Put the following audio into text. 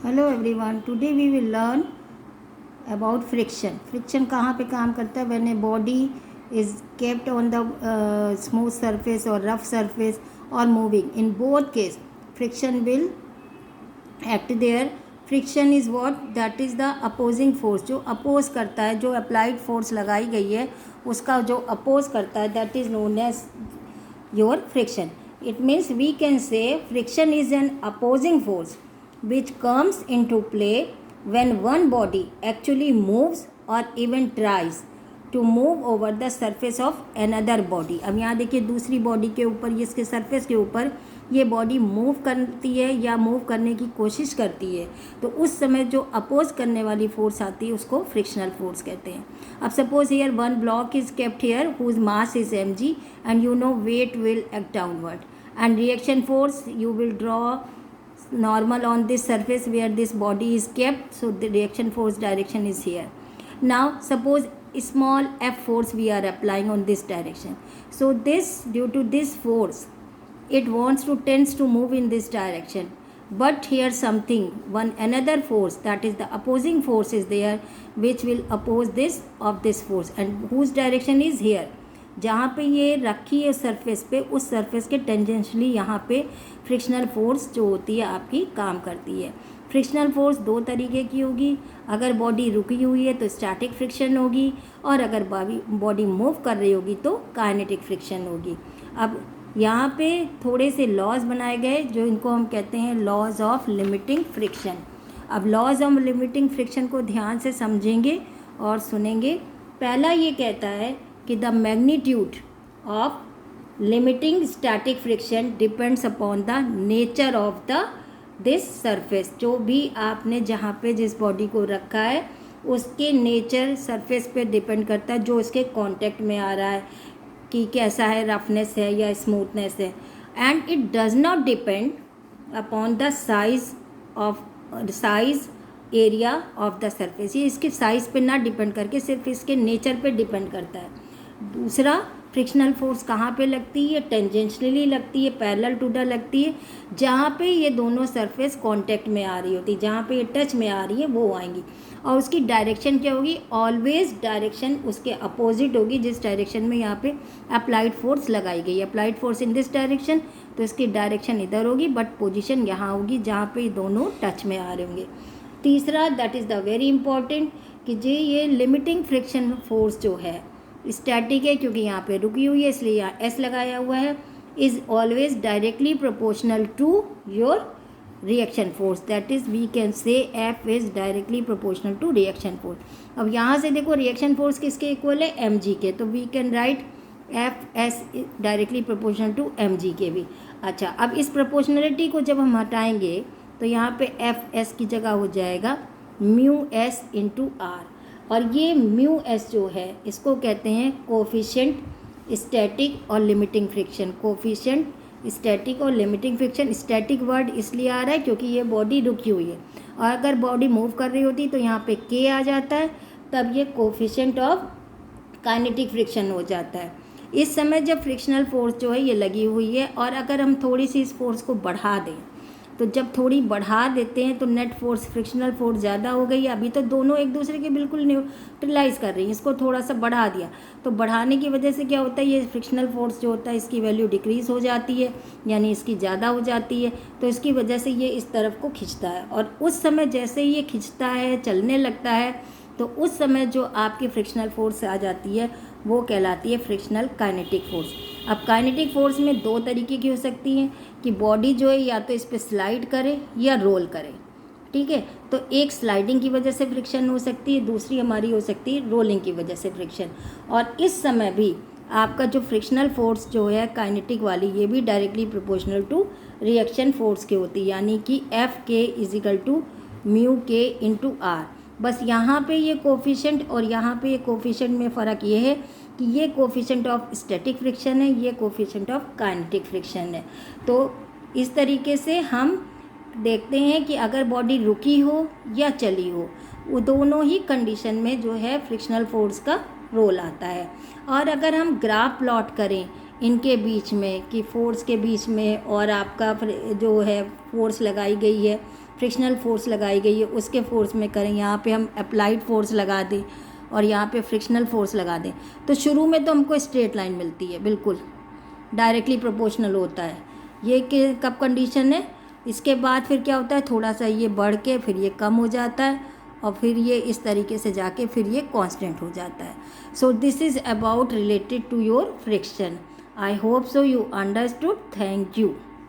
Hello everyone, today we will learn about friction. Friction कहाँ पे काम करता है? When a body is kept on the smooth surface और रफ सरफेस और moving. In both case friction will act there. Friction is what? That is the opposing force. जो oppose करता है, जो अप्लाइड फोर्स लगाई गई है उसका जो अपोज करता है, that is known as your friction. It means we can say friction is an opposing force which comes into play when one body actually moves or even tries to move over the surface of another body. अब यहाँ देखिए दूसरी body के ऊपर, ये इसके surface के ऊपर ये बॉडी मूव करती है या मूव करने की कोशिश करती है, तो उस समय जो अपोज करने वाली फोर्स आती है उसको फ्रिक्शनल फोर्स कहते हैं. अब suppose here one block is kept here whose mass is mg and you know weight will act downward, and reaction force you will draw normal on this surface where this body is kept, so the reaction force direction is here. Now suppose small f force we are applying on this direction, so this due to this force it wants to tends to move in this direction, but here something one another force, that is the opposing force is there which will oppose this of this force, and whose direction is here. जहाँ पे ये रखी है surface पे, उस surface के tangentially यहाँ पे फ्रिक्शनल फोर्स जो होती है आपकी काम करती है. फ्रिक्शनल फोर्स दो तरीके की होगी. अगर बॉडी रुकी हुई है तो स्टैटिक फ्रिक्शन होगी, और अगर बॉडी मूव कर रही होगी तो काइनेटिक फ्रिक्शन होगी. अब यहाँ पे थोड़े से लॉज बनाए गए जो इनको हम कहते हैं लॉज ऑफ लिमिटिंग फ्रिक्शन. अब लॉज ऑफ लिमिटिंग फ्रिक्शन को ध्यान से समझेंगे और सुनेंगे. पहला ये कहता है कि the magnitude of limiting static friction depends upon the nature of the this surface. जो भी आपने जहाँ पे जिस बॉडी को रखा है उसके नेचर सरफेस पे डिपेंड करता है, जो इसके कांटेक्ट में आ रहा है कि कैसा है, रफनेस है या स्मूथनेस है. And it does not depend upon the size area of the surface. ये इसके साइज़ पे ना डिपेंड करके सिर्फ इसके नेचर पे डिपेंड करता है. दूसरा, फ्रिक्शनल फोर्स कहाँ पे लगती है? टेंजेंशनली लगती है, पैरेलल टू द लगती है. जहाँ पे ये दोनों सरफेस कांटेक्ट में आ रही होती है, जहाँ पे ये टच में आ रही है वो आएंगी. और उसकी डायरेक्शन क्या होगी? ऑलवेज डायरेक्शन उसके अपोजिट होगी जिस डायरेक्शन में यहाँ पे अप्लाइड फोर्स लगाई गई. Applied force in this direction, तो इसकी डायरेक्शन इधर होगी, बट पोजिशन यहाँ होगी जहाँ पे दोनों टच में आ रहे होंगे. तीसरा, that is the very important, कि ये लिमिटिंग फ्रिक्शन फोर्स जो है स्टैटिक है क्योंकि यहाँ पे रुकी हुई है, इसलिए यहाँ एस लगाया हुआ है, is always directly proportional to your reaction force. That is we can say F is directly proportional to reaction force. अब यहाँ से देखो रिएक्शन फोर्स किसके इक्वल है? एम जी के, तो we can write F S directly proportional to M G के भी. अच्छा, अब इस प्रोपोर्शनलिटी को जब हम हटाएंगे तो यहाँ पे एफ एस की जगह हो जाएगा म्यू एस इंटू आर. और ये म्यू एस जो है इसको कहते हैं कोफिशिएंट स्टैटिक और लिमिटिंग फ्रिक्शन. कोफिशिएंट स्टैटिक और लिमिटिंग फ्रिक्शन. स्टैटिक वर्ड इसलिए आ रहा है क्योंकि ये बॉडी रुकी हुई है, और अगर बॉडी मूव कर रही होती तो यहाँ पे के आ जाता है, तब ये कोफिशिएंट ऑफ काइनेटिक फ्रिक्शन हो जाता है. इस समय जब फ्रिक्शनल फोर्स जो है ये लगी हुई है, और अगर हम थोड़ी सी इस फोर्स को बढ़ा दें, तो जब थोड़ी बढ़ा देते हैं तो नेट फोर्स फ्रिक्शनल फोर्स ज़्यादा हो गई. अभी तो दोनों एक दूसरे के बिल्कुल न्यूट्रलाइज कर रही हैं, इसको थोड़ा सा बढ़ा दिया तो बढ़ाने की वजह से क्या होता है, ये फ्रिक्शनल फोर्स जो होता है इसकी वैल्यू डिक्रीज़ हो जाती है, यानी इसकी ज़्यादा हो जाती है. तो इसकी वजह से ये इस तरफ को खींचता है, और उस समय जैसे ये खींचता है, चलने लगता है, तो उस समय जो आपकी फ्रिक्शनल फोर्स आ जाती है वो कहलाती है फ्रिक्शनल काइनेटिक फोर्स. अब काइनेटिक फोर्स में दो तरीके की हो सकती हैं कि बॉडी जो है या तो इस पर स्लाइड करे या रोल करे. ठीक है, तो एक स्लाइडिंग की वजह से फ्रिक्शन हो सकती है, दूसरी हमारी हो सकती है रोलिंग की वजह से फ्रिक्शन. और इस समय भी आपका जो फ्रिक्शनल फोर्स जो है काइनेटिक वाली, ये भी directly proportional to reaction force के होती है, यानी कि F K equal to mu K into R. बस यहाँ पे ये कोफिशिएंट और यहाँ पे ये कोफिशिएंट में फ़र्क ये है कि ये कोफिशिएंट ऑफ स्टैटिक फ्रिक्शन है, ये कोफिशिएंट ऑफ काइनेटिक फ्रिक्शन है. तो इस तरीके से हम देखते हैं कि अगर बॉडी रुकी हो या चली हो, वो दोनों ही कंडीशन में जो है फ्रिक्शनल फोर्स का रोल आता है. और अगर हम ग्राफ प्लॉट करें इनके बीच में कि फोर्स के बीच में और आपका जो है फोर्स लगाई गई है फ्रिक्शनल फोर्स लगाई गई है उसके फोर्स में करें, यहाँ पे हम अप्लाइड फोर्स लगा दें और यहाँ पे फ्रिक्शनल फोर्स लगा दें, तो शुरू में तो हमको स्ट्रेट लाइन मिलती है, बिल्कुल डायरेक्टली प्रोपोर्शनल होता है। ये कब कंडीशन है, इसके बाद फिर क्या होता है, थोड़ा सा ये बढ़ के फिर ये कम हो जाता है और फिर ये इस तरीके से जाके फिर ये कांस्टेंट हो जाता है। So this is about related to your friction. I hope so you understood. Thank you.